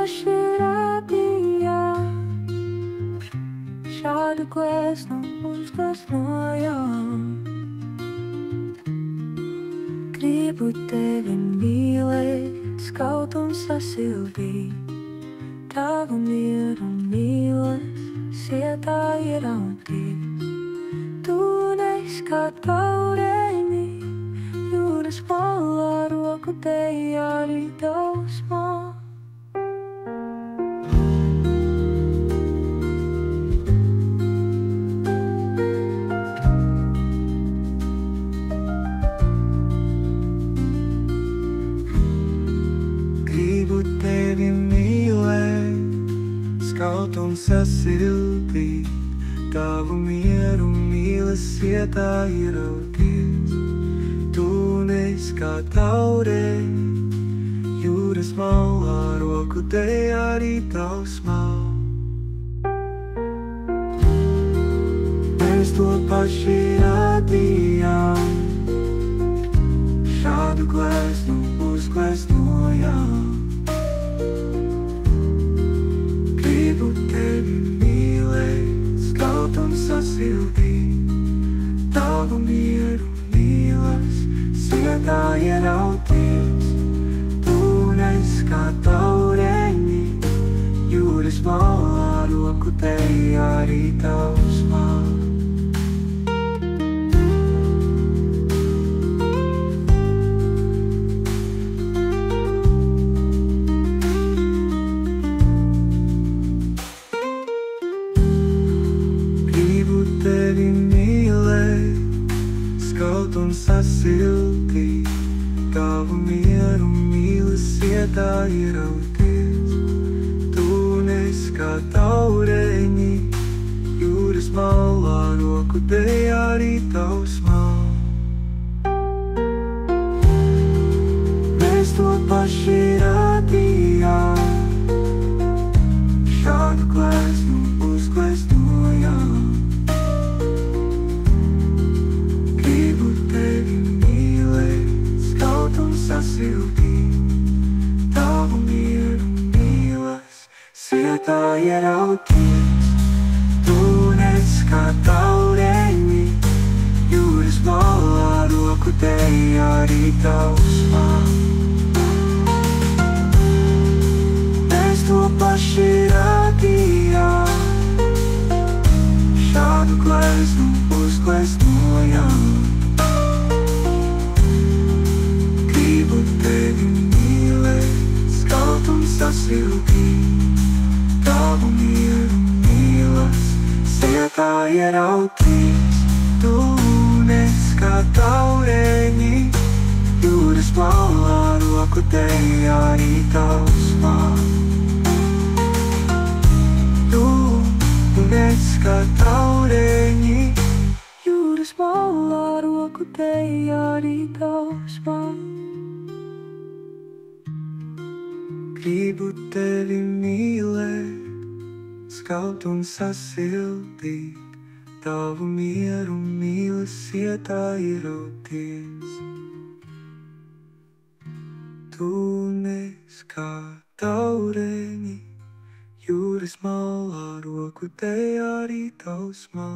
pašķirātījām, šādu gleznu uzgleznoju. Gribu tevi mīlēt, skaut un sasildīt, tavu mieru mīlas, sietā ieraudzīt. Tu neesi kā taureņi, jūras malā, roku tejā arī tausmā. Gribu tevi mīlēt, skaut un sasildīt, tavu mieru mīlas, sietā ierauties. Tu neesi kā taureņi, jūras malā, roku tejā arī tausmā. Mēs to paši radījām, šādu gleznu uzgleznojām. Gribu tevi mīlēt, skaut un sasildīt, tavu mieru mīlas, sietā ierauties. Tu neesi kā taureņi, jūras malā, roku tejā arī tausmā. Tevi mīlēt, skaut un sasildīt, tavu mieru mīlas, sietā ierauties. Tu neesi kā taureņi, jūras malā, roku tejā arī tausmā. Mēs to paši radījām, šādu gleznu uzgleznojām. Sasildīt, tavu mieru mīlas, sietā ierauties. Tu neesi kā taureņi, jūras malā, roku tejā arī tausmā. Mēs to paši radījām, šādu gleznu uzgleznojām. Gribu tevi mīlēt, skaut un sasildīt, tavu mieru mīlas, sietā ierauties. Tu neesi kā taureņi, jūras malā, roku tejā arī tausmā. Tu neesi kā taureņi, jūras malā, roku tejā arī tausmā. Gribu tevi mīlēt, skaut un sasildīt, tavu mieru mīlas, sietā ierauties. Tu neesi kā taureņi, jūras malā, roku tejā arī tausmā.